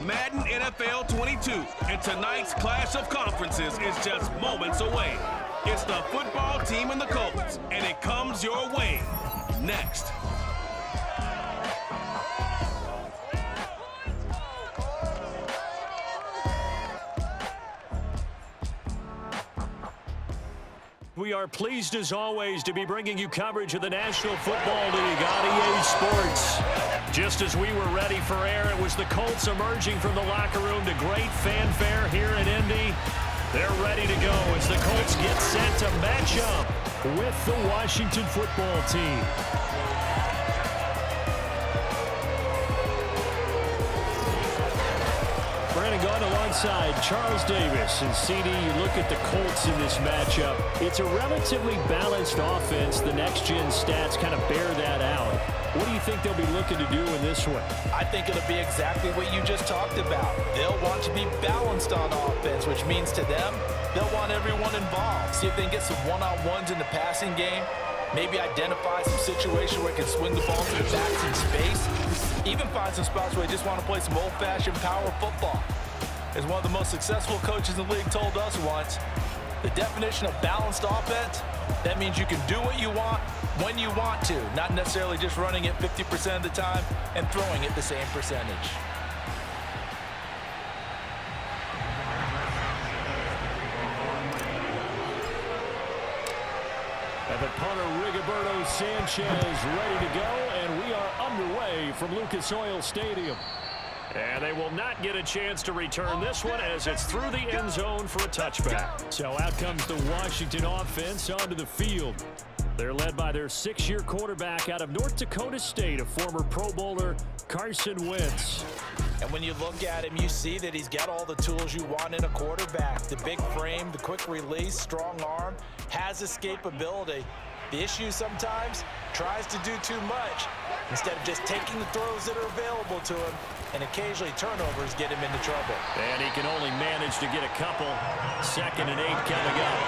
Madden NFL 22, and tonight's clash of conferences is just moments away. It's the football team and the Colts, and it comes your way next. We are pleased as always to be bringing you coverage of the National Football League on EA Sports. Just as we were ready for air, it was the Colts emerging from the locker room to great fanfare here in Indy. They're ready to go as the Colts get set to match up with the Washington Football Team. Brandon Gaudin alongside Charles Davis. And CD, you look at the Colts in this matchup. It's a relatively balanced offense. The next-gen stats kind of bear that out. What do you think they'll be looking to do in this one? I think it'll be exactly what you just talked about. They'll want to be balanced on offense, which means to them, they'll want everyone involved. See if they can get some one-on-ones in the passing game. Maybe identify some situation where it can swing the ball to the backs in space. Even find some spots where they just want to play some old-fashioned power football. As one of the most successful coaches in the league told us once, the definition of balanced offense, that means you can do what you want when you want to, not necessarily just running it 50% of the time and throwing it the same percentage. And the punter, Rigoberto Sanchez, ready to go, and we are underway from Lucas Oil Stadium. And they will not get a chance to return this one as it's through the end zone for a touchback. So out comes the Washington offense onto the field. They're led by their 6-year quarterback out of North Dakota State, a former Pro Bowler, Carson Wentz. And when you look at him, you see that he's got all the tools you want in a quarterback. The big frame, the quick release, strong arm, has escapability. The issue sometimes, tries to do too much instead of just taking the throws that are available to him, and occasionally turnovers get him into trouble. And he can only manage to get a couple. 2nd and 8 coming up.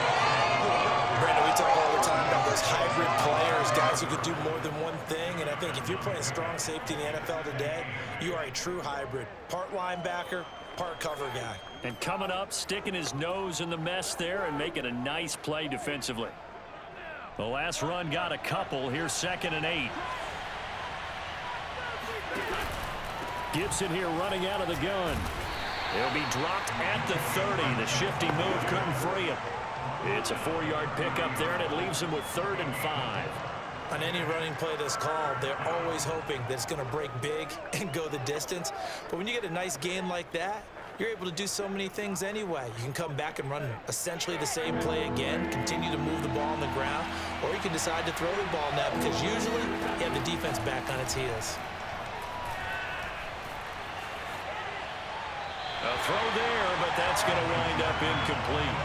Brandon, we talk all the time about those hybrid players, guys who could do more than one thing, and I think if you're playing strong safety in the NFL today, you are a true hybrid. Part linebacker, part cover guy. And coming up, sticking his nose in the mess there and making a nice play defensively. The last run got a couple. Here's 2nd and 8. Gibson here running out of the gun. He'll be dropped at the 30. The shifty move couldn't free him. It's a 4-yard pickup there, and it leaves him with 3rd and 5. On any running play that's called, they're always hoping that it's going to break big and go the distance. But when you get a nice gain like that, you're able to do so many things anyway. You can come back and run essentially the same play again, continue to move the ball on the ground, or you can decide to throw the ball now because usually you have the defense back on its heels. A throw there, but that's going to wind up incomplete.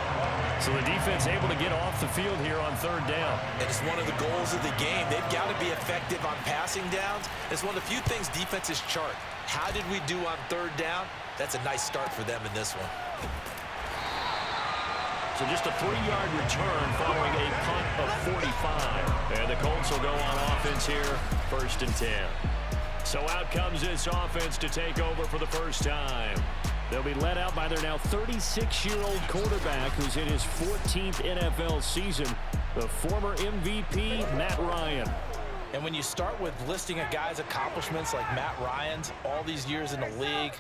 So the defense able to get off the field here on 3rd down. And it's one of the goals of the game. They've got to be effective on passing downs. It's one of the few things defenses chart. How did we do on 3rd down? That's a nice start for them in this one. So just a 3-yard return following a punt of 45. And the Colts will go on offense here, 1st and 10. So out comes this offense to take over for the first time. They'll be led out by their now 36-year-old quarterback who's in his 14th NFL season, the former MVP, Matt Ryan. And when you start with listing a guy's accomplishments like Matt Ryan's, all these years in the league,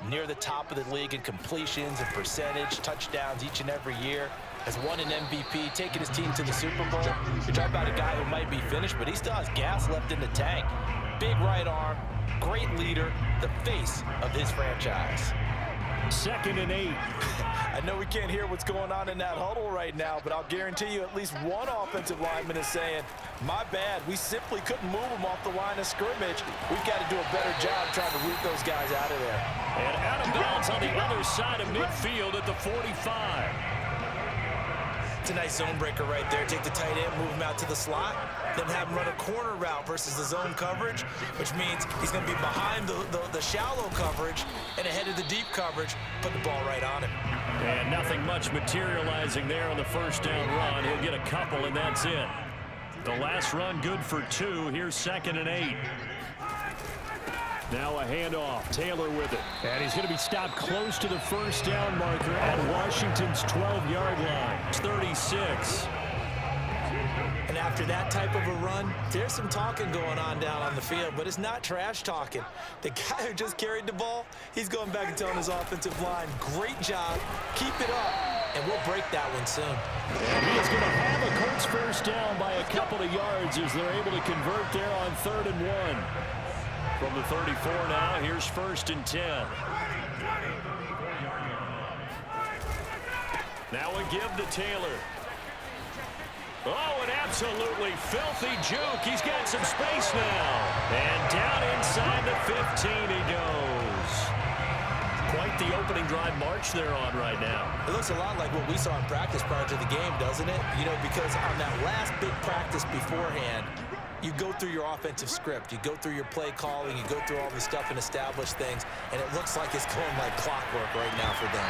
near the top of the league in completions and percentage, touchdowns each and every year, has won an MVP, taken his team to the Super Bowl. You're talking about a guy who might be finished, but he still has gas left in the tank. Big right arm, great leader, the face of his franchise. 2nd and 8. I know we can't hear what's going on in that huddle right now, but I'll guarantee you at least one offensive lineman is saying, my bad, we simply couldn't move them off the line of scrimmage. We've got to do a better job trying to root those guys out of there. And out of bounds on the other side of midfield at the 45. It's a nice zone breaker right there. Take the tight end, move him out to the slot, then have him run a corner route versus the zone coverage, which means he's going to be behind the shallow coverage and ahead of the deep coverage, put the ball right on him. And nothing much materializing there on the 1st down run. He'll get a couple, and that's it. The last run good for 2. Here's 2nd and 8. Now a handoff. Taylor with it. And he's going to be stopped close to the first down marker at Washington's 12-yard line. It's 36. And after that type of a run, there's some talking going on down on the field, but it's not trash talking. The guy who just carried the ball, he's going back and telling his offensive line, great job, keep it up, and we'll break that one soon. And he is going to have a Colts first down by a couple of yards as they're able to convert there on 3rd and 1. From the 34 now, here's 1st and 10. Now a give to Taylor. Oh, an absolutely filthy juke. He's got some space now. And down inside the 15 he goes. Quite the opening drive march they're on right now. It looks a lot like what we saw in practice prior to the game, doesn't it? You know, because on that last big practice beforehand, you go through your offensive script, you go through your play calling, you go through all the stuff and establish things, and it looks like it's going like clockwork right now for them.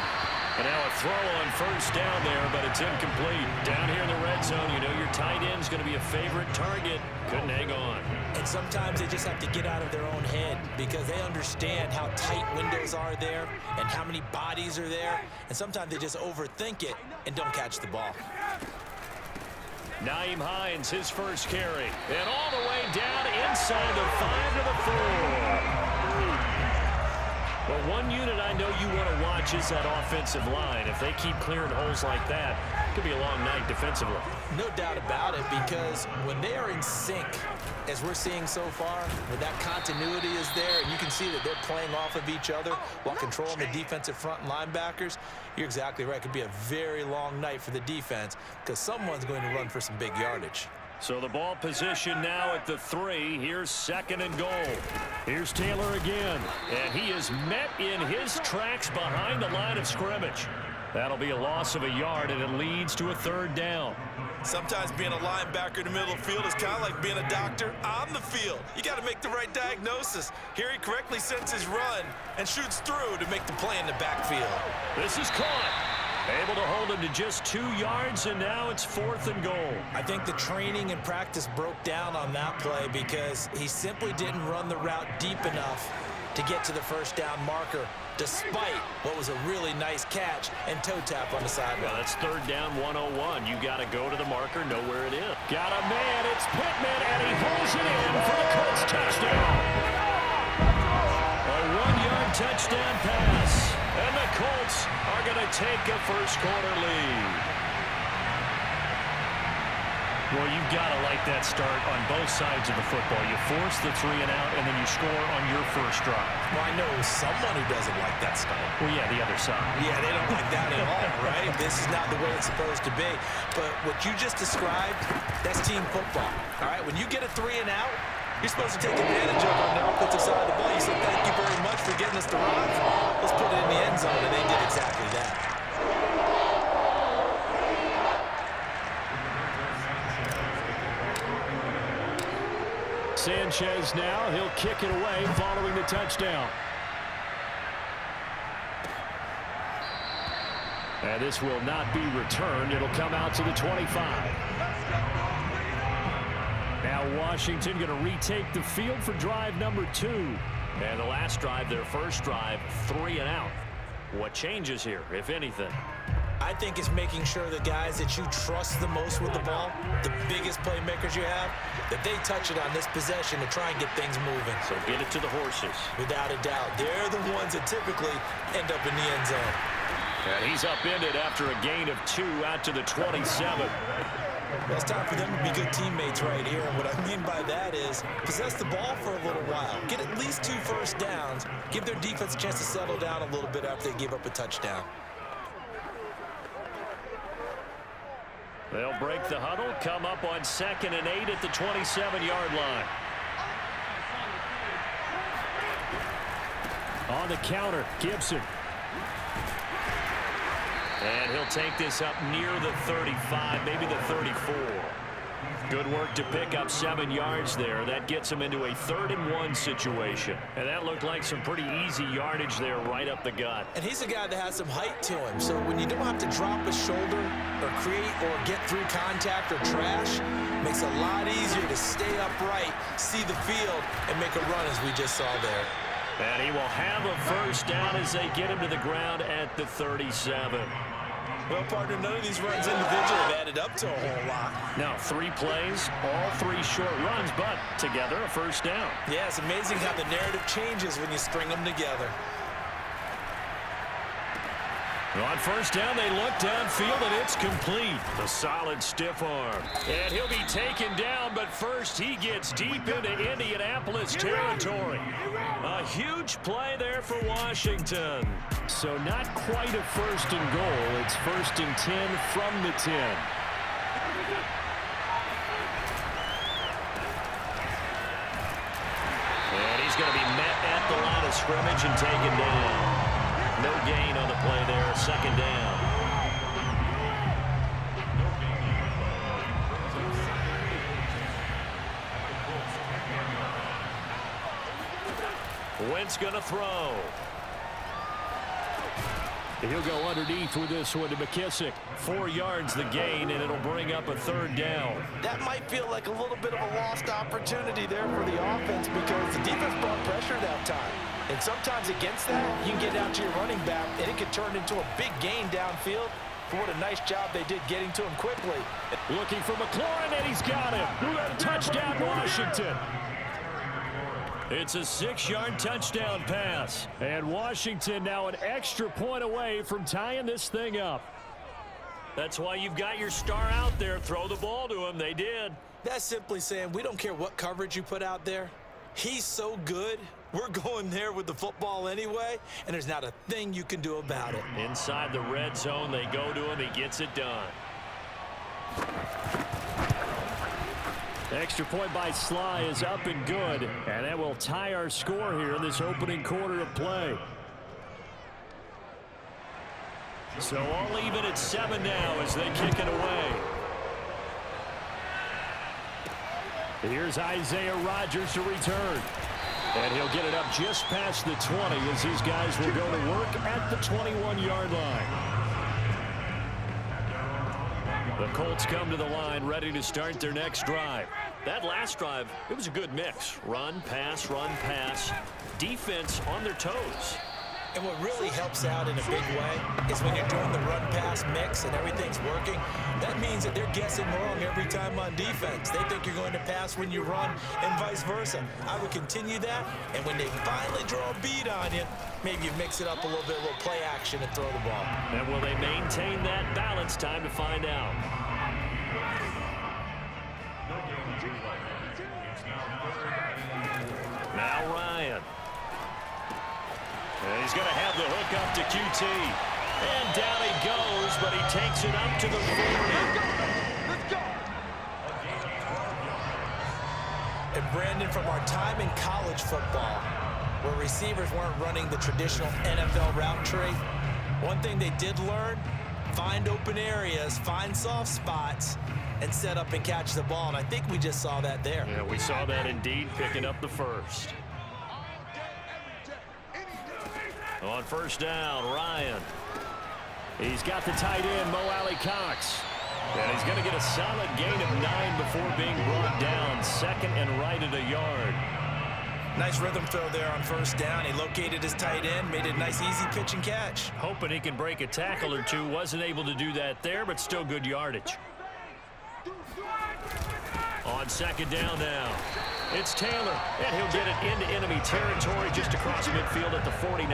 And now a throw on first down there, but it's incomplete. Down here in the red zone, you know your tight end's going to be a favorite target. Couldn't hang on. And sometimes they just have to get out of their own head because they understand how tight windows are there and how many bodies are there. And sometimes they just overthink it and don't catch the ball. Nyheim Hines, his first carry. And all the way down inside the 5 to the 4. Well, one unit I know you want to watch is that offensive line. If they keep clearing holes like that, it could be a long night defensively. No doubt about it, because when they are in sync, as we're seeing so far, when that continuity is there, and you can see that they're playing off of each other while controlling the defensive front and linebackers, you're exactly right. It could be a very long night for the defense because someone's going to run for some big yardage. So the ball position now at the 3. Here's 2nd and goal. Here's Taylor again. And he is met in his tracks behind the line of scrimmage. That'll be a loss of a yard, and it leads to a 3rd down. Sometimes being a linebacker in the middle of the field is kind of like being a doctor on the field. You got to make the right diagnosis. Here he correctly sends his run and shoots through to make the play in the backfield. This is caught. Able to hold him to just 2 yards, and now it's 4th and goal. I think the training and practice broke down on that play because he simply didn't run the route deep enough to get to the first down marker, despite what was a really nice catch and toe tap on the sideline. Well, that's 3rd down 101. You got to go to the marker, know where it is. Got a man, it's Pittman, and he holds it in for the Colts touchdown. A 1-yard touchdown pass. And the Colts are going to take a first-quarter lead. Well, you've got to like that start on both sides of the football. You force the 3 and out, and then you score on your first drive. Well, I know someone who doesn't like that start. Well, yeah, the other side. Yeah, they don't like that at all, right? This is not the way it's supposed to be. But what you just described, that's team football, all right? When you get a 3 and out, you're supposed to take advantage of on the offensive side of the ball. You said, thank you very much for getting us to run. Let's put it in the end zone, and they did exactly that. Sanchez now, he'll kick it away following the touchdown. And this will not be returned. It'll come out to the 25. Now Washington going to retake the field for drive number 2. And the last drive, their first drive, 3 and out. What changes here, if anything? I think it's making sure the guys that you trust the most with the ball, the biggest playmakers you have, that they touch it on this possession to try and get things moving. So get it to the horses. Without a doubt. They're the ones that typically end up in the end zone. And he's upended after a gain of 2 out to the 27. Well, it's time for them to be good teammates right here. And what I mean by that is possess the ball for a little while. Get at least 2 first downs. Give their defense a chance to settle down a little bit after they give up a touchdown. They'll break the huddle, come up on 2nd and 8 at the 27-yard line. On the counter, Gibson. And he'll take this up near the 35, maybe the 34. Good work to pick up 7 yards there. That gets him into a 3rd and 1 situation. And that looked like some pretty easy yardage there right up the gut. And he's a guy that has some height to him. So when you don't have to drop a shoulder or create or get through contact or trash, it makes it a lot easier to stay upright, see the field, and make a run as we just saw there. And he will have a first down as they get him to the ground at the 37. Well, partner, none of these runs individually have added up to a whole lot. Now, 3 plays, all 3 short runs, but together a first down. Yeah, it's amazing how the narrative changes when you string them together. On first down, they look downfield, and it's complete. The solid stiff arm. And he'll be taken down, but first he gets deep into Indianapolis territory. A huge play there for Washington. So not quite a first and goal. It's first and 10 from the 10. And he's going to be met at the line of scrimmage and taken down. No gain on the play there, second down. Wentz gonna throw. He'll go underneath with this one to McKissick. 4 yards the gain, and it'll bring up a third down. That might feel like a little bit of a lost opportunity there for the offense because the defense brought pressure that time. And sometimes against that, you can get out to your running back, and it can turn into a big gain downfield. But what a nice job they did getting to him quickly. Looking for McLaurin, and he's got him. Touchdown, Washington. It's a 6-yard touchdown pass. And Washington now an extra point away from tying this thing up. That's why you've got your star out there. Throw the ball to him. They did. That's simply saying we don't care what coverage you put out there. He's so good. We're going there with the football anyway, and there's not a thing you can do about it. Inside the red zone, they go to him. He gets it done. Extra point by Sly is up and good, and that will tie our score here in this opening quarter of play. So all even at 7 now as they kick it away. Here's Isaiah Rodgers to return. And he'll get it up just past the 20 as these guys will go to work at the 21-yard line. The Colts come to the line ready to start their next drive. That last drive, it was a good mix. Run, pass, defense on their toes. And what really helps out in a big way is when you're doing the run-pass mix and everything's working, that means that they're guessing wrong every time on defense. They think you're going to pass when you run and vice versa. I would continue that, and when they finally draw a bead on you, maybe you mix it up a little bit, a little play action and throw the ball. And will they maintain that balance? Time to find out. Now Ryan. And he's going to have the hook up to QT. And down he goes, but he takes it up to the 40. Let's go. And Brandon, from our time in college football, where receivers weren't running the traditional NFL route tree, one thing they did learn, find open areas, find soft spots, and set up and catch the ball. And I think we just saw that there. Yeah, we saw that indeed, picking up the first. On first down, Ryan. He's got the tight end, Mo Alley-Cox. And he's going to get a solid gain of 9 before being brought down. Second and right at a yard. Nice rhythm throw there on first down. He located his tight end, made it a nice easy pitch and catch. Hoping he can break a tackle or two. Wasn't able to do that there, but still good yardage. On second down now. It's Taylor, and he'll get it into enemy territory just across midfield at the 49.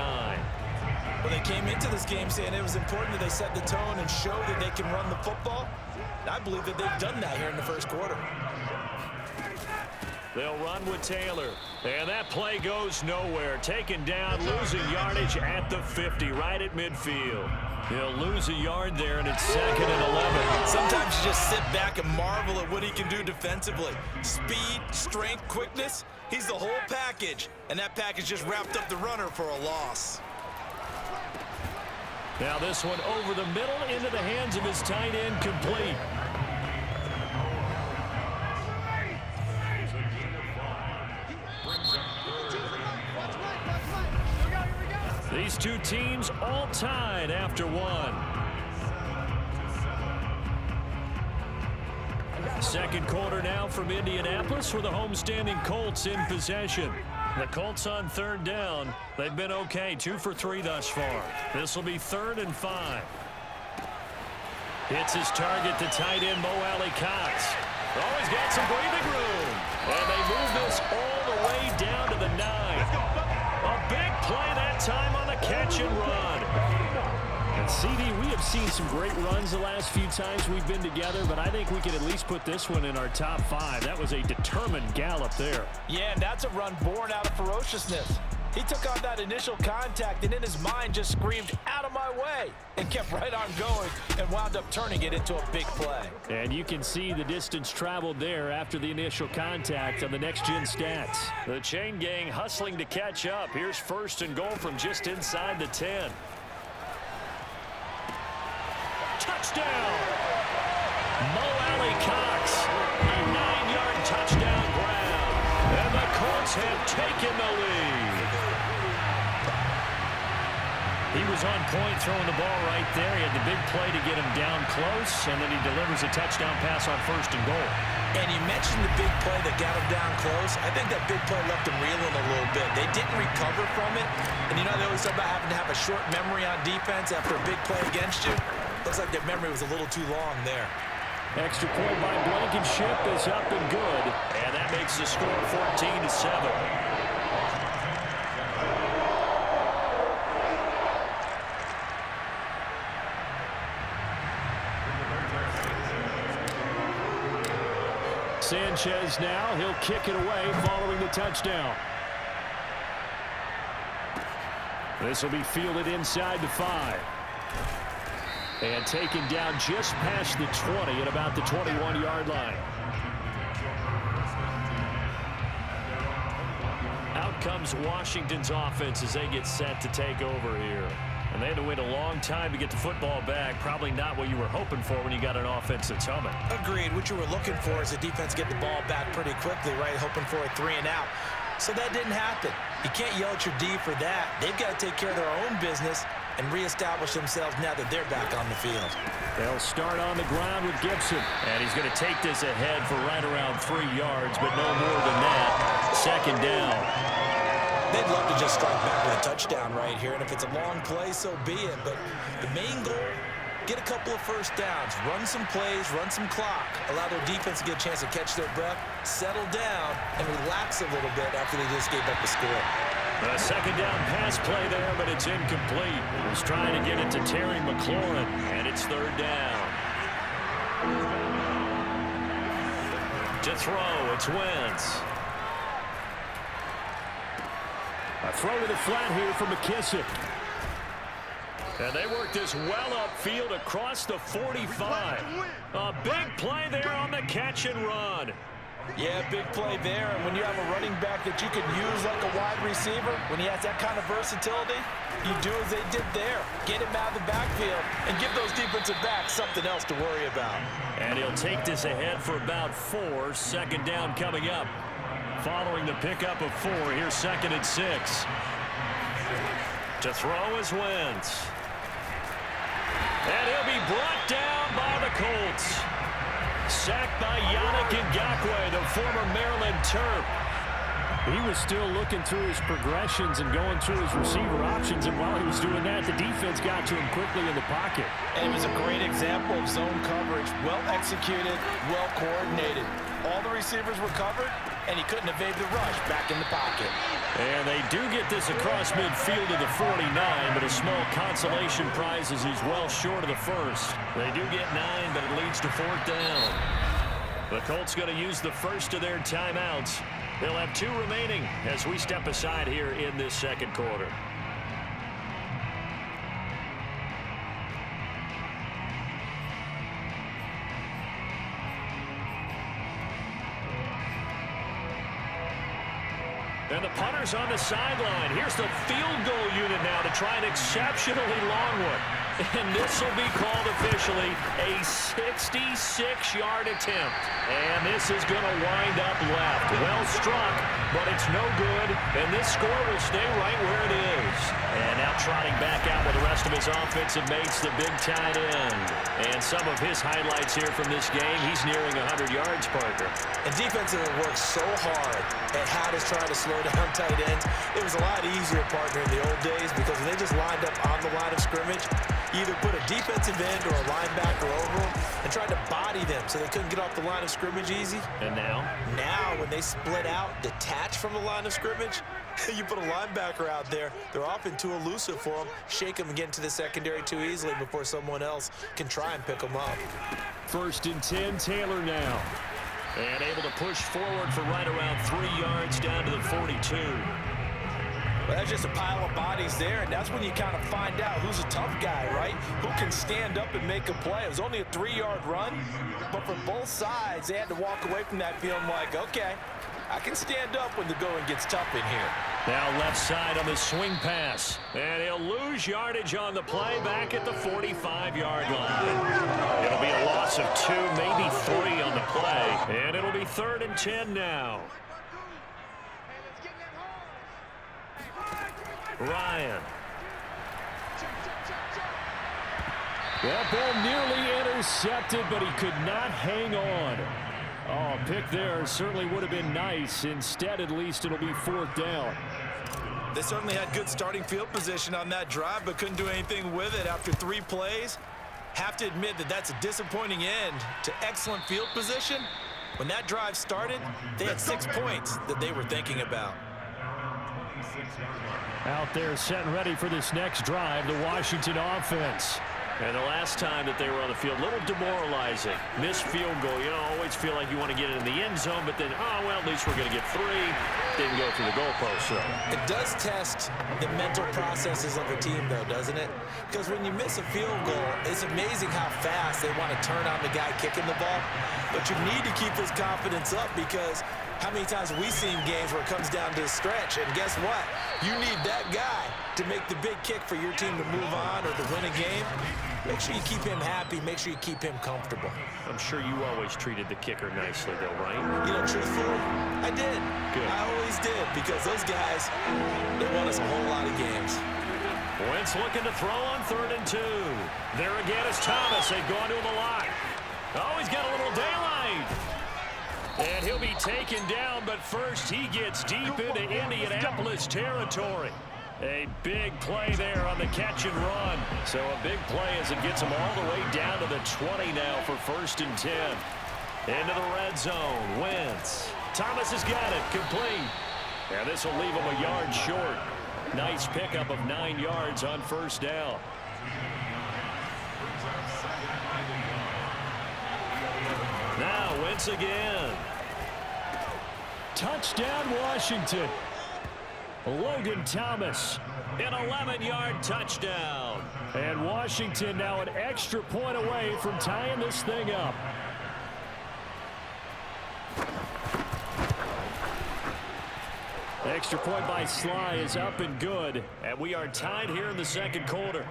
Well, they came into this game saying it was important that they set the tone and show that they can run the football. And I believe that they've done that here in the first quarter. They'll run with Taylor, and that play goes nowhere. Taken down, losing yardage at the 50, right at midfield. He'll lose a yard there, and it's second and 11. Sometimes you just sit back and marvel at what he can do defensively. Speed, strength, quickness, he's the whole package. And that package just wrapped up the runner for a loss. Now this one over the middle into the hands of his tight end, complete. These two teams all tied after one. Second quarter now from Indianapolis with the homestanding Colts in possession. The Colts on third down. They've been okay, 2 for 3 thus far. This will be 3rd and 5. Hits his target, the tight end, Mo Alley Cox. Oh, he's got some breathing room. And they move this all the way down to the 9. A big play that time on the catch and run. And CD, we have seen some great runs the last few times we've been together, but I think we can at least put this one in our top 5. That was a determined gallop there. Yeah, and that's a run born out of ferociousness. He took on that initial contact and in his mind just screamed, "Out of my way," and kept right on going and wound up turning it into a big play. And you can see the distance traveled there after the initial contact on the next-gen stats. The chain gang hustling to catch up. Here's 1st and goal from just inside the 10. Touchdown! Mo Alley Cox, a 9-yard touchdown grab. And the Colts have taken the lead. He was on point throwing the ball right there. He had the big play to get him down close, and then he delivers a touchdown pass on 1st and goal. And you mentioned the big play that got him down close. I think that big play left him reeling a little bit. They didn't recover from it. And you know they always talk about having to have a short memory on defense after a big play against you. Looks like their memory was a little too long there. Extra point by Blankenship is up and good. And that makes the score 14-7. Sanchez now, he'll kick it away following the touchdown. This will be fielded inside the 5. And taken down just past the 20 at about the 21-yard line. Out comes Washington's offense as they get set to take over here. And they had to wait a long time to get the football back. Probably not what you were hoping for when you got an offense that's humming. Agreed. What you were looking for is the defense get the ball back pretty quickly, right? Hoping for a 3 and out. So that didn't happen. You can't yell at your D for that. They've got to take care of their own business and reestablish themselves now that they're back on the field. They'll start on the ground with Gibson. And he's going to take this ahead for right around 3 yards, but no more than that. 2nd down. They'd love to just strike back with a touchdown right here, and if it's a long play, so be it. But the main goal, get a couple of first downs, run some plays, run some clock, allow their defense to get a chance to catch their breath, settle down, and relax a little bit after they just gave up the score. A 2nd down pass play there, but it's incomplete. He's trying to get it to Terry McLaurin, and it's 3rd down. To throw, it's Wentz. A throw to the flat here for McKissick. And they work this well upfield across the 45. A big play there on the catch and run. Yeah, big play there. And when you have a running back that you can use like a wide receiver, when he has that kind of versatility, you do as they did there. Get him out of the backfield and give those defensive backs something else to worry about. And he'll take this ahead for about 4. 2nd down coming up. Following the pickup of 4, here's 2nd and 6. To throw is Wentz. And he'll be brought down by the Colts. Sacked by Yannick Ngakoue, the former Maryland Terp. He was still looking through his progressions and going through his receiver options, and while he was doing that, the defense got to him quickly in the pocket. And it was a great example of zone coverage. Well executed, well coordinated. All the receivers were covered, and he couldn't evade the rush back in the pocket. And they do get this across midfield to the 49, but a small consolation prize as he's well short of the 1st. They do get 9, but it leads to 4th down. The Colts going to use the first of their timeouts. They'll have 2 remaining as we step aside here in this 2nd quarter. And the punter's on the sideline. Here's the field goal unit now to try an exceptionally long one. And this will be called officially a 66-yard attempt. And this is going to wind up left. Well struck, but it's no good. And this score will stay right where it is. And now trotting back out with the rest of his offensive mates, the big tight end. And some of his highlights here from this game, he's nearing 100 yards, Parker. And defensively worked so hard at how to try to slow down tight ends. It was a lot easier, partner, in the old days because when they just lined up on the line of scrimmage, you either put a defensive end or a linebacker over them and tried to body them so they couldn't get off the line of scrimmage easy. And now? Now, when they split out, detach from the line of scrimmage, you put a linebacker out there, they're often too elusive for them, shake them and get into the secondary too easily before someone else can try and pick them up. 1st and 10, Taylor now. And able to push forward for right around 3 yards down to the 42. Well, that's just a pile of bodies there, and that's when you kind of find out who's a tough guy, right? Who can stand up and make a play. It was only a 3-yard run, but for both sides, they had to walk away from that feeling like, okay, I can stand up when the going gets tough in here. Now left side on the swing pass. And he'll lose yardage on the play back at the 45-yard line. It'll be a loss of 2, maybe 3 on the play. And it'll be 3rd and 10 now. Ryan. That ball nearly intercepted, but he could not hang on. Oh, a pick there certainly would have been nice. Instead, at least, it'll be 4th down. They certainly had good starting field position on that drive, but couldn't do anything with it after 3 plays. Have to admit that that's a disappointing end to excellent field position. When that drive started, they had 6 points that they were thinking about. Out there set and ready for this next drive, the Washington offense. And the last time that they were on the field, a little demoralizing. Missed field goal. You know, always feel like you want to get it in the end zone, but then, oh, well, at least we're going to get 3. Didn't go through the goalpost, so. It does test the mental processes of a team, though, doesn't it? Because when you miss a field goal, it's amazing how fast they want to turn on the guy kicking the ball. But you need to keep his confidence up because how many times have we seen games where it comes down to a stretch, and guess what? You need that guy to make the big kick for your team to move on or to win a game. Make sure you keep him happy. Make sure you keep him comfortable. I'm sure you always treated the kicker nicely, though, right? You know, truthfully, I did. Good. I always did because those guys, they won us a whole lot of games. Wentz looking to throw on 3rd and 2. There again is Thomas. They've gone to him a lot. Oh, he's got a little daylight. And he'll be taken down, but first he gets deep into Indianapolis territory. A big play there on the catch and run. So a big play as it gets him all the way down to the 20 now for 1st and 10. Into the red zone. Wentz. Thomas has got it. Complete. And this will leave him a yard short. Nice pickup of 9 yards on 1st down. Now Wentz again. Touchdown, Washington. Logan Thomas. An 11-yard touchdown. And Washington now an extra point away from tying this thing up. Extra point by Sly is up and good. And we are tied here in the 2nd quarter.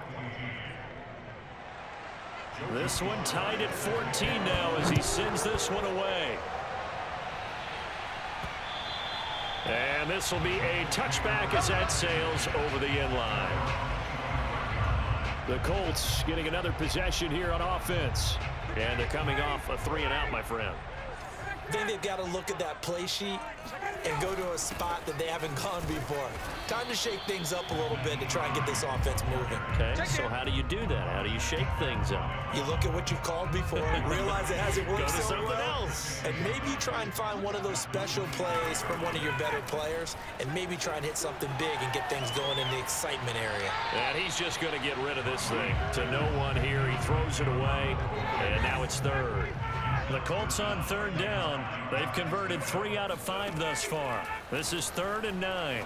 This one tied at 14 now as he sends this one away. And this will be a touchback as that sails over the end line. The Colts getting another possession here on offense. And they're coming off a 3-and-out, my friend. I think they've got to look at that play sheet and go to a spot that they haven't gone before. Time to shake things up a little bit to try and get this offense moving. Okay, so how do you do that? How do you shake things up? You look at what you've called before, realize it hasn't worked Go to so something well, else. and maybe try and find one of those special plays from one of your better players, and maybe try and hit something big and get things going in the excitement area. And he's just going to get rid of this thing. To no one here, he throws it away, and now it's 3rd. The Colts on 3rd down. They've converted 3 out of 5 thus far. This is 3rd and 9.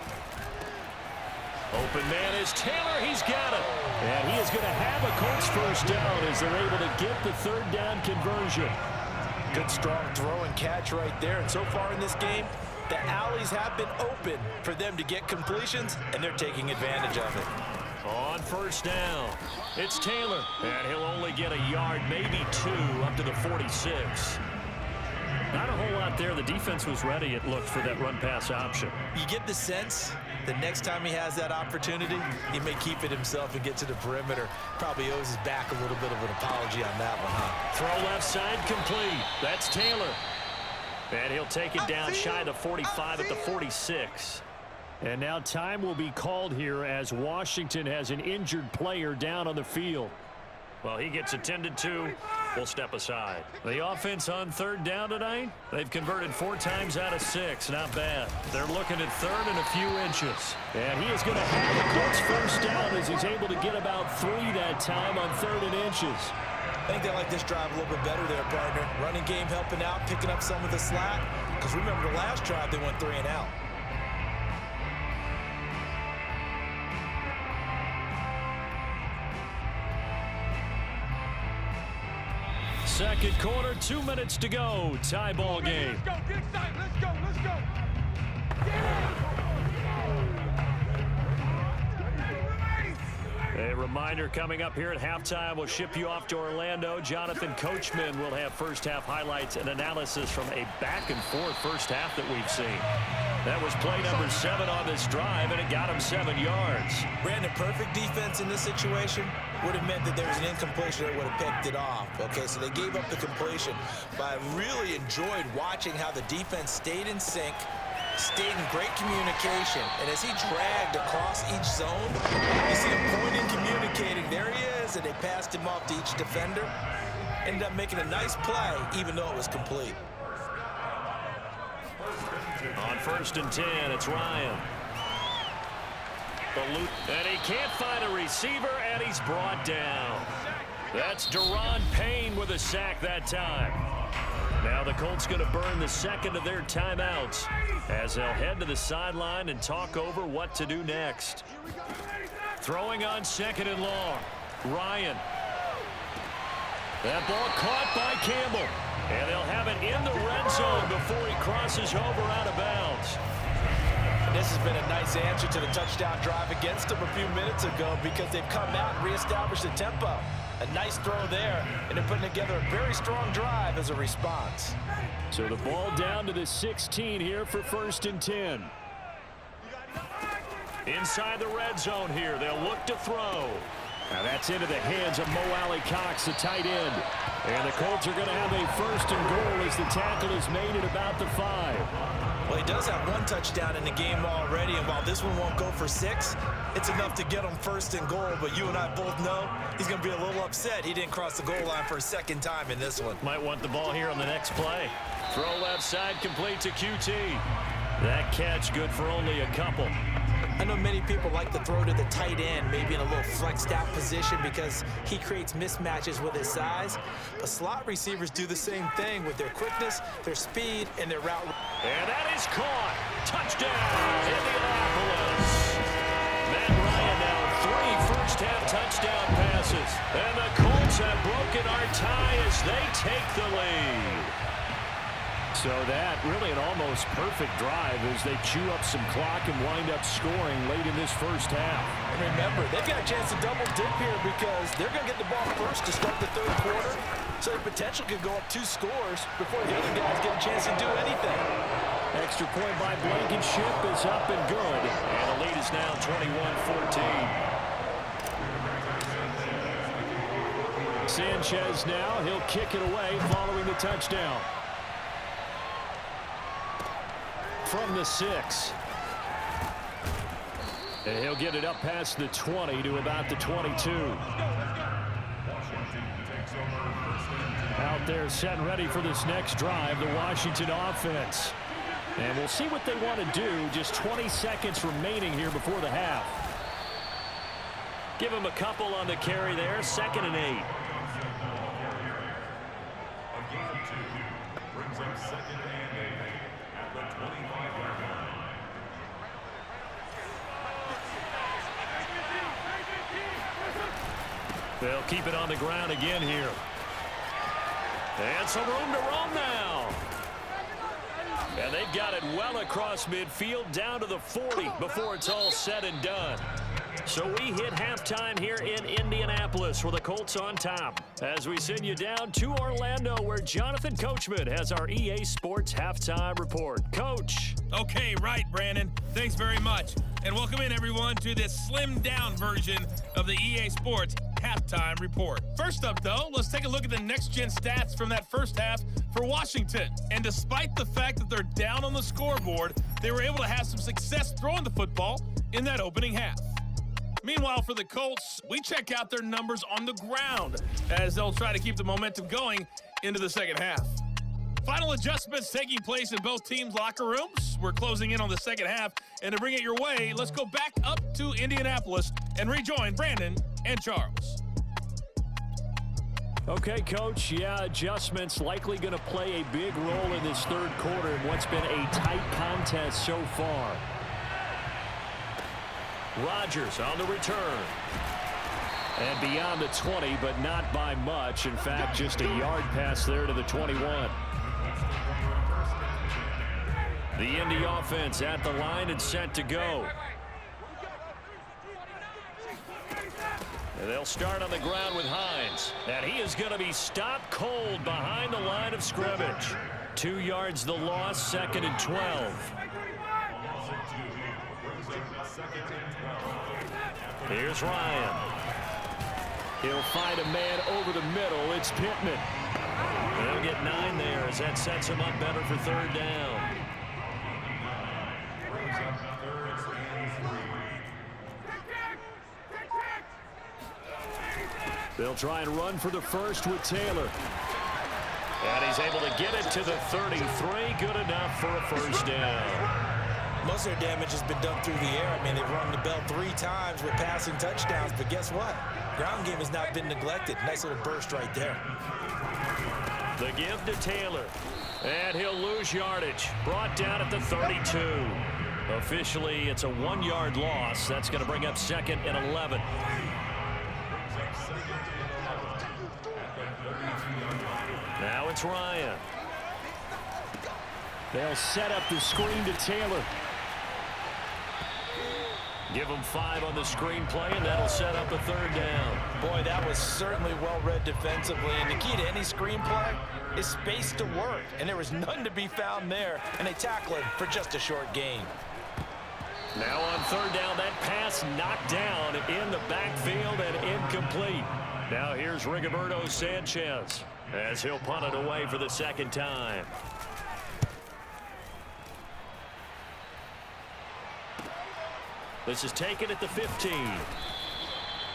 Open man is Taylor. He's got it. And he is going to have a Colts 1st down as they're able to get the 3rd down conversion. Good strong throw and catch right there. And so far in this game, the alleys have been open for them to get completions, and they're taking advantage of it. On first down, it's Taylor, and he'll only get a yard, maybe 2, up to the 46. Not a whole lot there. The defense was ready, it looked, for that run-pass option. You get the sense the next time he has that opportunity, he may keep it himself and get to the perimeter. Probably owes his back a little bit of an apology on that one, huh? Throw left side complete. That's Taylor. And he'll take it down shy of the 45 at the 46. And now time will be called here as Washington has an injured player down on the field. Well, he gets attended to. We'll step aside. The offense on third down tonight, they've converted 4 times out of 6. Not bad. They're looking at third and a few inches. And he is going to have the Colts first down as he's able to get about 3 that time on 3rd and inches. I think they like this drive a little bit better there, partner. Running game helping out, picking up some of the slack. Because remember the last drive, they went 3 and out. Second quarter, 2 minutes to go. Tie ball game. Let's go, get excited. Let's go, let's go. A reminder coming up here at halftime. We'll ship you off to Orlando. Jonathan Coachman will have first half highlights and analysis from a back-and-forth first half that we've seen. That was play number 7 on this drive, and it got him 7 yards. Brandon, perfect defense in this situation would have meant that there was an incompletion that would have picked it off. Okay, so they gave up the completion. But I really enjoyed watching how the defense stayed in sync, stayed in great communication. And as he dragged across each zone, you see him pointing, communicating. There he is, and they passed him off to each defender. Ended up making a nice play, even though it was complete. On 1st and 10, it's Ryan. And he can't find a receiver, and he's brought down. That's Deron Payne with a sack that time. Now the Colts going to burn the second of their timeouts as they'll head to the sideline and talk over what to do next. Throwing on 2nd and long. Ryan. That ball caught by Campbell. And they'll have it in the red zone before he crosses over out of bounds. This has been a nice answer to the touchdown drive against them a few minutes ago because they've come out and reestablished the tempo. A nice throw there, and they're putting together a very strong drive as a response. So the ball down to the 16 here for 1st and 10. Inside the red zone here, they'll look to throw. Now that's into the hands of Mo Alley-Cox, the tight end. And the Colts are going to have a 1st and goal as the tackle is made at about the 5. Well, he does have 1 touchdown in the game already, and while this one won't go for 6, it's enough to get him 1st and goal. But you and I both know he's going to be a little upset he didn't cross the goal line for a 2nd time in this one. Might want the ball here on the next play. Throw left side complete to QT. That catch good for only a couple. I know many people like to throw to the tight end, maybe in a little flexed out position because he creates mismatches with his size. But slot receivers do the same thing with their quickness, their speed, and their route. And that is caught. Touchdown, Indianapolis. Matt Ryan now 3 first-half touchdown passes. And the Colts have broken our tie as they take the lead. So that really an almost perfect drive as they chew up some clock and wind up scoring late in this first half. And remember, they've got a chance to double dip here because they're going to get the ball first to start the 3rd quarter. So the potential could go up 2 scores before the other guys get a chance to do anything. Extra point by Blankenship is up and good. And the lead is now 21-14. Sanchez now, he'll kick it away following the touchdown. From the 6. And he'll get it up past the 20 to about the 22. Out there set and ready for this next drive, the Washington offense. And we'll see what they want to do. Just 20 seconds remaining here before the half. Give him a couple on the carry there. 2nd and 8. They'll keep it on the ground again here. And some room to roam now. And they've got it well across midfield down to the 40 before it's all said and done. So we hit halftime here in Indianapolis with the Colts on top. As we send you down to Orlando, where Jonathan Coachman has our EA Sports Halftime Report. Coach. Okay, right, Brandon. Thanks very much. And welcome in, everyone, to this slimmed-down version of the EA Sports Halftime Report. First up, though, let's take a look at the next-gen stats from that first half for Washington. And despite the fact that they're down on the scoreboard, they were able to have some success throwing the football in that opening half. Meanwhile, for the Colts, we check out their numbers on the ground as they'll try to keep the momentum going into the second half. Final adjustments taking place in both teams' locker rooms. We're closing in on the second half, and to bring it your way, let's go back up to Indianapolis and rejoin Brandon and Charles. Okay, Coach. Yeah, adjustments likely going to play a big role in this third quarter in what's been a tight contest so far. Rodgers on the return. And beyond the 20, but not by much. In fact, just a yard pass there to the 21. The Indy offense at the line and set to go. And they'll start on the ground with Hines. And he is going to be stopped cold behind the line of scrimmage. 2 yards the loss, 2nd and 12. Here's Ryan. He'll find a man over the middle. It's Pittman. They'll get 9 there as that sets him up better for third down. They'll try and run for the first with Taylor. And he's able to get it to the 33. Good enough for a first down. Most of their damage has been done through the air. I mean, they've rung the bell 3 times with passing touchdowns, but guess what? Ground game has not been neglected. Nice little burst right there. The give to Taylor. And he'll lose yardage. Brought down at the 32. Officially, it's a 1-yard loss. That's going to bring up 2nd and 11. Now it's Ryan. They'll set up the screen to Taylor. Give him 5 on the screenplay, and that'll set up a third down. Boy, that was certainly well-read defensively. And the key to any screenplay is space to work. And there was none to be found there. And they tackle him for just a short gain. Now on third down, that pass knocked down in the backfield and incomplete. Now here's Rigoberto Sanchez as he'll punt it away for the second time. This is taken at the 15.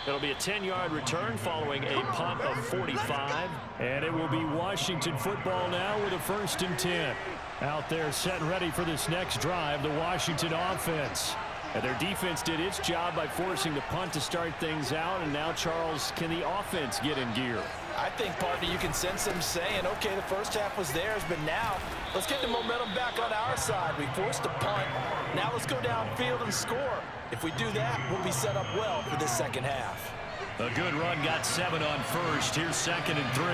It'll be a 10-yard return following a punt of 45. And it will be Washington football now with a 1st and 10. Out there set and ready for this next drive, the Washington offense. And their defense did its job by forcing the punt to start things out. And now, Charles, can the offense get in gear? I think, partner, you can sense them saying, okay, the first half was theirs, but now let's get the momentum back on our side. We forced a punt. Now let's go downfield and score. If we do that, we'll be set up well for this second half. A good run got 7 on first. Here's 2nd and 3.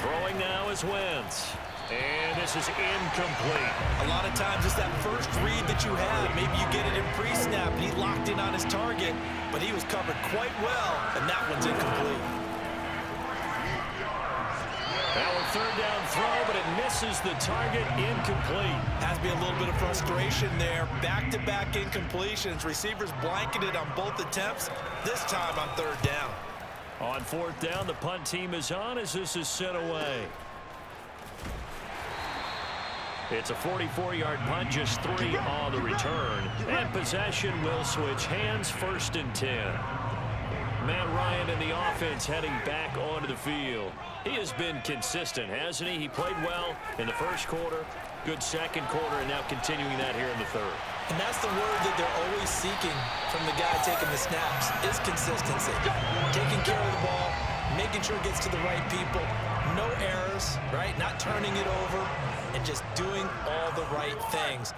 Throwing now is Wentz. And this is incomplete. A lot of times it's that first read that you have. Maybe you get it in pre-snap and he locked in on his target, but he was covered quite well, and that one's incomplete. Now a third down throw, but it misses the target. Incomplete. Has to be a little bit of frustration there. Back-to-back incompletions. Receivers blanketed on both attempts, this time on third down. On fourth down, the punt team is on as this is sent away. It's a 44-yard punt, just 3 on the return. And possession will switch hands, 1st and 10. Matt Ryan and the offense heading back onto the field. He has been consistent, hasn't he? He played well in the first quarter, good second quarter, and now continuing that here in the third. And that's the word that they're always seeking from the guy taking the snaps, is consistency. Taking care of the ball, making sure it gets to the right people, no errors, right? Not turning it over, and just doing all the right things.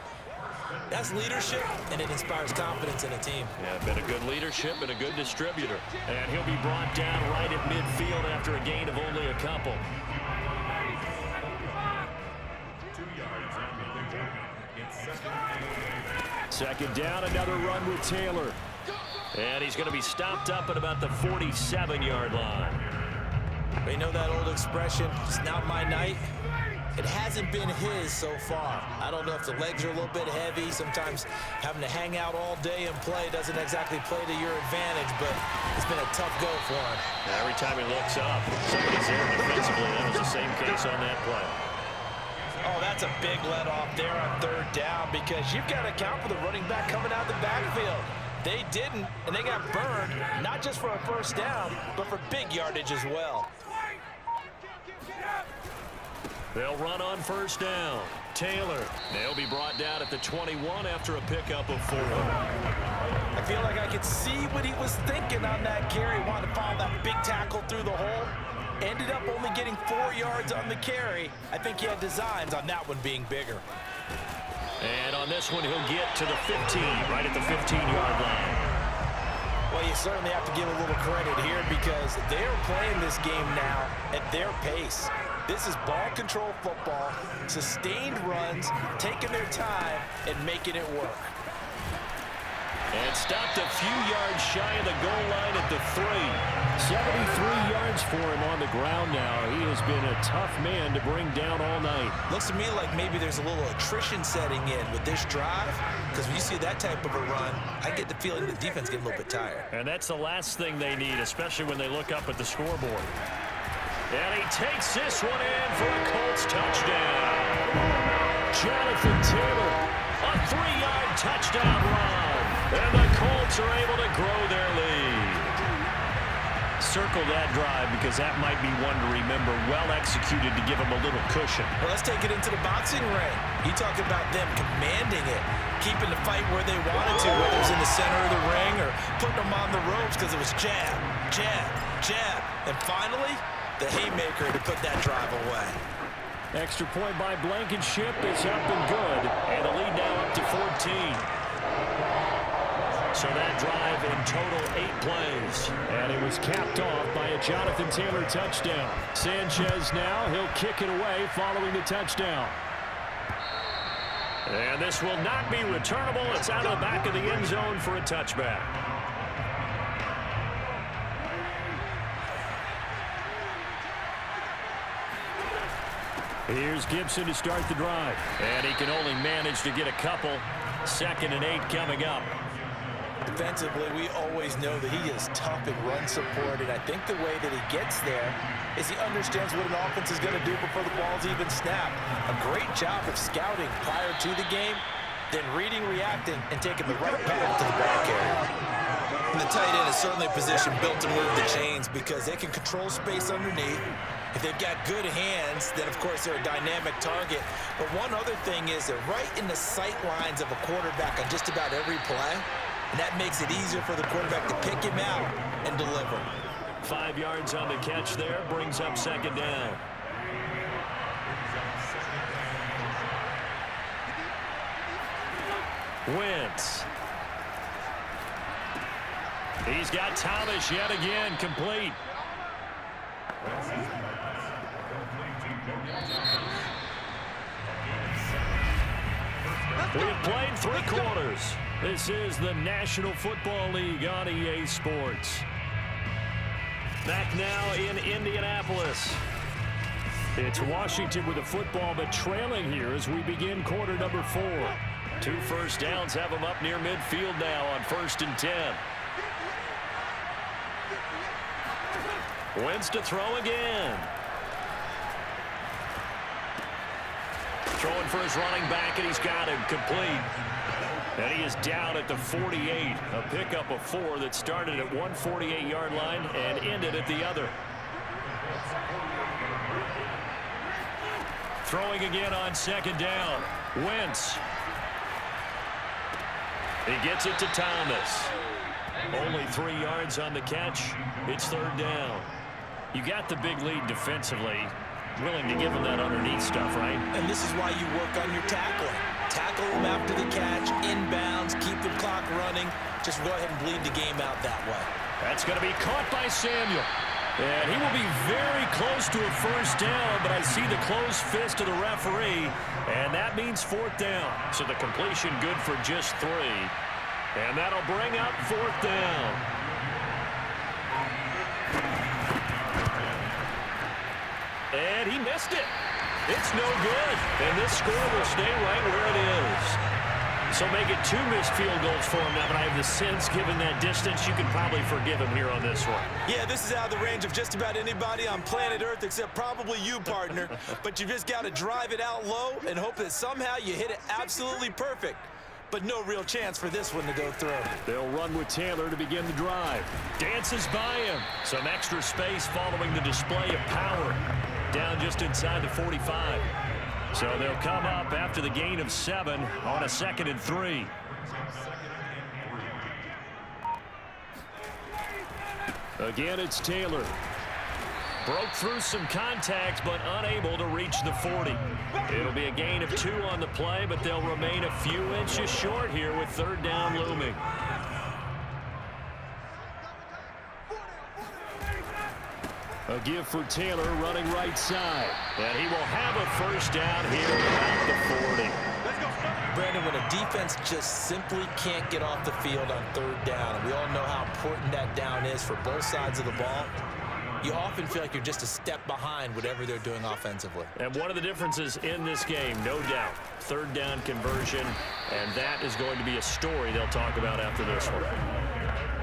That's leadership, and it inspires confidence in a team. Yeah, been a good leadership and a good distributor. And he'll be brought down right at midfield after a gain of only a couple. Second down, another run with Taylor. And he's going to be stopped up at about the 47-yard line. You know that old expression, it's not my night? It hasn't been his so far. I don't know if the legs are a little bit heavy. Sometimes having to hang out all day and play doesn't exactly play to your advantage, but it's been a tough go for him. Every time he looks up, somebody's there defensively. That was the same case on that play. Oh, that's a big let-off there on third down because you've got to account for the running back coming out the backfield. They didn't, and they got burned, not just for a first down, but for big yardage as well. They'll run on first down. Taylor. They'll be brought down at the 21 after a pickup of 4. I feel like I could see what he was thinking on that carry. Wanted to follow that big tackle through the hole. Ended up only getting 4 yards on the carry. I think he had designs on that one being bigger. And on this one, he'll get to the 15, right at the 15-yard line. Well, you certainly have to give a little credit here because they're playing this game now at their pace. This is ball control football, sustained runs, taking their time, and making it work. And stopped a few yards shy of the goal line at the 3. 73 yards for him on the ground now. He has been a tough man to bring down all night. Looks to me like maybe there's a little attrition setting in with this drive, because when you see that type of a run, I get the feeling the defense getting a little bit tired. And that's the last thing they need, especially when they look up at the scoreboard. And he takes this one in for a Colts touchdown. Jonathan Taylor, a 3-yard touchdown run. And the Colts are able to grow their lead. Circle that drive because that might be one to remember. Well executed to give them a little cushion. Well, let's take it into the boxing ring. You talk about them commanding it, keeping the fight where they wanted to, whether it was in the center of the ring or putting them on the ropes because it was jab, jab, jab. And finally, the haymaker to put that drive away. extra point by Blankenship is up and good. And the lead now up to 14. So that drive in total 8 plays. And it was capped off by a Jonathan Taylor touchdown. Sanchez now, he'll kick it away following the touchdown. And this will not be returnable. It's out of the back of the end zone for a touchback. Here's Gibson to start the drive. And he can only manage to get a couple. 2nd and 8 coming up. Defensively, we always know that he is tough in run support, and I think the way that he gets there is he understands what an offense is going to do before the ball's even snapped. A great job of scouting prior to the game, then reading, reacting, and taking the right path to the ball carrier. And the tight end is certainly a position built to move the chains because they can control space underneath. If they've got good hands, then, of course, they're a dynamic target. But one other thing is they're right in the sight lines of a quarterback on just about every play. And that makes it easier for the quarterback to pick him out and deliver. 5 yards on the catch there, brings up 2nd down. Wentz. He's got Thomas yet again, complete. We've played 3 quarters. This is the National Football League on EA Sports. Back now in Indianapolis. It's Washington with the football, but trailing here as we begin quarter number 4. 2 first downs have them up near midfield now on 1st and 10. Wentz to throw again. Throwing for his running back, and he's got him complete. And he is down at the 48. A pickup of 4 that started at 148-yard line and ended at the other. Throwing again on 2nd down. Wentz. He gets it to Thomas. Only 3 yards on the catch. It's 3rd down. You got the big lead defensively. Willing to give him that underneath stuff, right? And this is why you work on your tackling. Tackle them after the catch, inbounds, keep the clock running. Just go ahead and bleed the game out that way. That's going to be caught by Samuel. And he will be very close to a first down, but I see the closed fist of the referee, and that means fourth down. So the completion good for just 3. And that'll bring up fourth down. And he missed it. It's no good. And this score will stay right where it is. So make it 2 missed field goals for him now, but I have the sense, given that distance, you can probably forgive him here on this one. Yeah, this is out of the range of just about anybody on planet Earth except probably you, partner. But you just got to drive it out low and hope that somehow you hit it absolutely perfect. But no real chance for this one to go through. They'll run with Taylor to begin the drive. Dances by him. Some extra space following the display of power. Down just inside the 45. So they'll come up after the gain of 7 on a 2nd and 3. Again, it's Taylor. Broke through some contacts, but unable to reach the 40. It'll be a gain of 2 on the play, but they'll remain a few inches short here with 3rd down looming. A give for Taylor running right side. And he will have a first down here at the 40. Brandon, when a defense just simply can't get off the field on 3rd down, and we all know how important that down is for both sides of the ball, you often feel like you're just a step behind whatever they're doing offensively. And one of the differences in this game, no doubt, 3rd down conversion, and that is going to be a story they'll talk about after this one.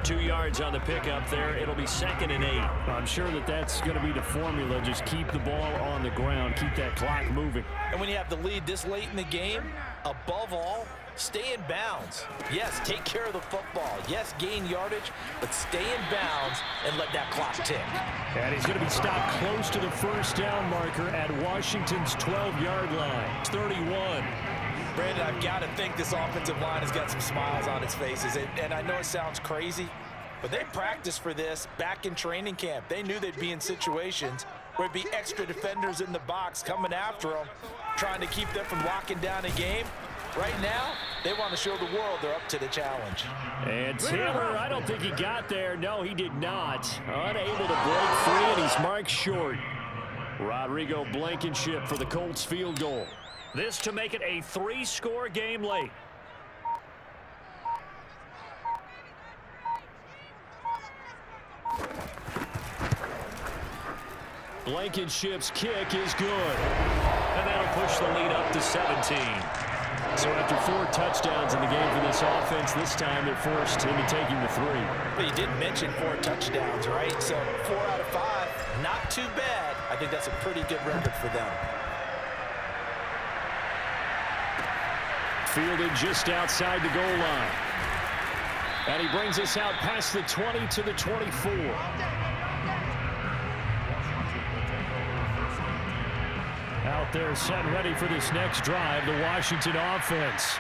2 yards on the pickup there. It'll be 2nd and 8. I'm sure that's going to be the formula. Just keep the ball on the ground. Keep that clock moving. And when you have the lead this late in the game, above all, stay in bounds. Yes, take care of the football. Yes, gain yardage, but stay in bounds and let that clock tick. And he's going to be stopped close to the first down marker at Washington's 12-yard line. It's 31. Brandon, I've got to think this offensive line has got some smiles on its faces. And I know it sounds crazy, but they practiced for this back in training camp. They knew they'd be in situations where it'd be extra defenders in the box coming after them, trying to keep them from locking down a game. Right now, they want to show the world they're up to the challenge. And Taylor, I don't think he got there. No, he did not. Unable to break free, and he's marked short. Rodrigo Blankenship for the Colts field goal. This to make it a 3-score game late. Blankenship's kick is good. And that'll push the lead up to 17. So after 4 touchdowns in the game for this offense, this time they're forced into taking the 3. But you did mention 4 touchdowns, right? So 4 out of 5, not too bad. I think that's a pretty good record for them. Fielded just outside the goal line. And he brings us out past the 20 to the 24. Out there set and ready for this next drive, the Washington offense.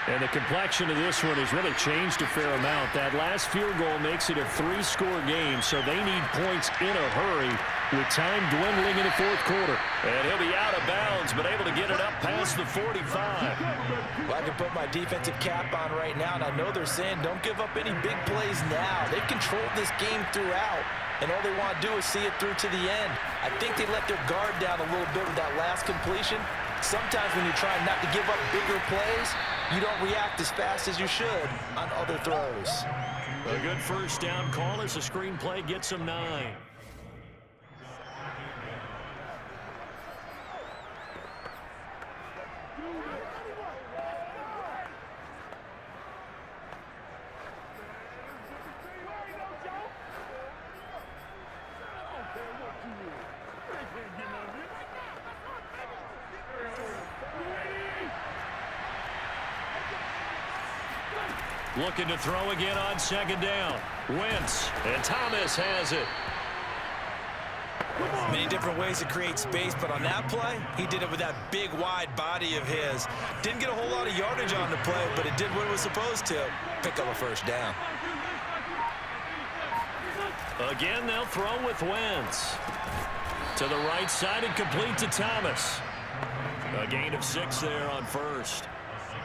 And the complexion of this one has really changed a fair amount. That last field goal makes it a 3-score game, so they need points in a hurry with time dwindling in the 4th quarter. And he'll be out of bounds, but able to get it up past the 45. Well, I can put my defensive cap on right now, and I know they're saying don't give up any big plays now. They've controlled this game throughout, and all they want to do is see it through to the end. I think they let their guard down a little bit with that last completion. Sometimes when you're trying not to give up bigger plays, you don't react as fast as you should on other throws. A good first down call as the screenplay gets them 9. Looking to throw again on 2nd down. Wentz, and Thomas has it. Many different ways to create space, but on that play, he did it with that big, wide body of his. Didn't get a whole lot of yardage on the play, but it did what it was supposed to. Pick up a first down. Again, they'll throw with Wentz. To the right side and complete to Thomas. A gain of 6 there on first.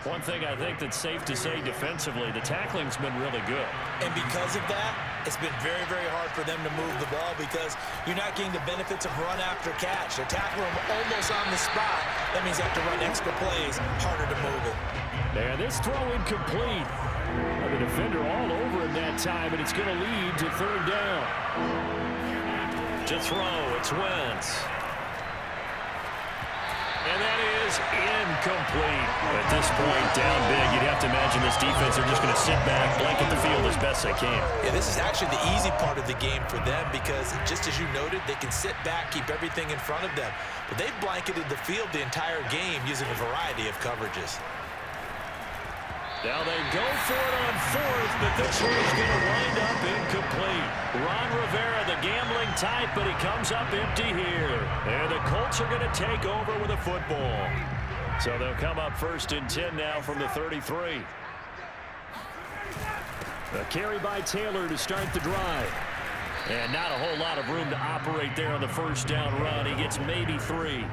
One thing I think that's safe to say defensively, the tackling's been really good. And because of that, It's been very, very hard for them to move the ball because you're not getting the benefits of run after catch. They're tackling them almost on the spot. That means you have to run extra plays, harder to move it. And this throw incomplete. The defender all over him that time, and it's going to lead to third down. To throw, it's Wentz. And that is incomplete. At this point, down big, you'd have to imagine this defense are just going to sit back, blanket the field as best they can. Yeah, this is actually the easy part of the game for them because, just as you noted, they can sit back, keep everything in front of them. But they've blanketed the field the entire game using a variety of coverages. Now they go for it on fourth, but this one is going to wind up incomplete. Ron Rivera, the gambling type, but he comes up empty here. And the Colts are going to take over with a football. So they'll come up 1st and 10 now from the 33. A carry by Taylor to start the drive. And not a whole lot of room to operate there on the first down run. He gets maybe 3.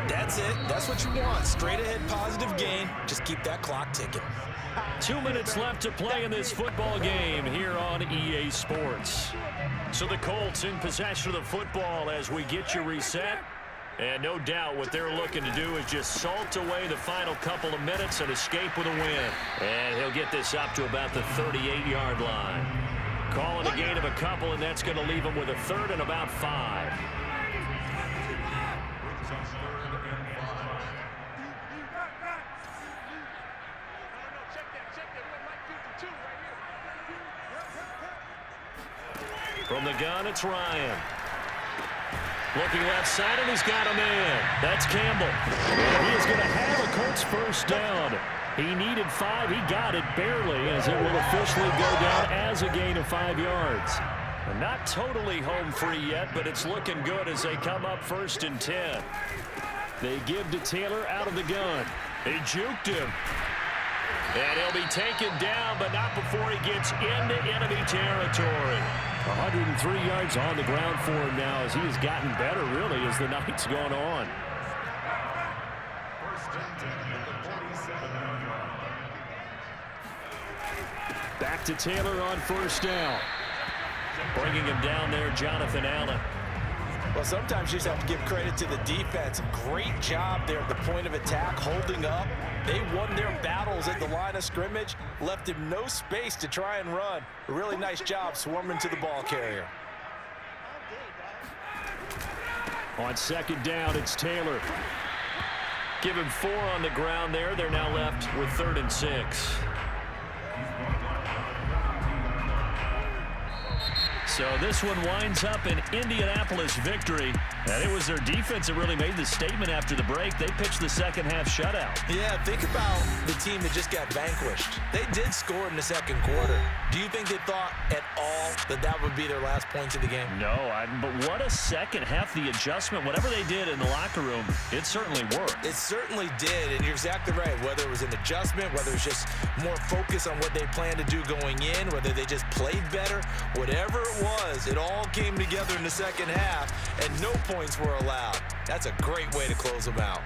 That's it. That's what you want. Straight ahead positive gain. Just keep that clock ticking. 2 minutes left to play in this football game here on EA Sports. So the Colts in possession of the football as we get you reset. And no doubt what they're looking to do is just salt away the final couple of minutes and escape with a win. And he'll get this up to about the 38-yard line. Calling a gain of a couple, and that's going to leave him with a 3rd and about 5. From the gun, it's Ryan. Looking left side, and he's got a man. That's Campbell. And he is going to have a Colts first down. He needed 5. He got it barely, as it will officially go down as a gain of 5 yards. Not totally home free yet, but it's looking good as they come up 1st and 10. They give to Taylor out of the gun. They juked him. And he'll be taken down, but not before he gets into enemy territory. 103 yards on the ground for him now as he has gotten better, really, as the night's gone on. Back to Taylor on first down. Bringing him down there, Jonathan Allen. Well, sometimes you just have to give credit to the defense. Great job there at the point of attack, holding up. They won their battles at the line of scrimmage, left him no space to try and run. A really nice job swarming to the ball carrier. On 2nd down, it's Taylor. Give him 4 on the ground there. They're now left with 3rd and 6. So this one winds up an Indianapolis victory. And it was their defense that really made the statement after the break. They pitched the second-half shutout. Yeah, think about the team that just got vanquished. They did score in the 2nd quarter. Do you think they thought at all that that would be their last points of the game? No, but what a second half. The adjustment, whatever they did in the locker room, it certainly worked. It certainly did, and you're exactly right. Whether it was an adjustment, whether it was just more focus on what they planned to do going in, whether they just played better, whatever it was, it all came together in the second half, and no points were allowed. That's a great way to close them out.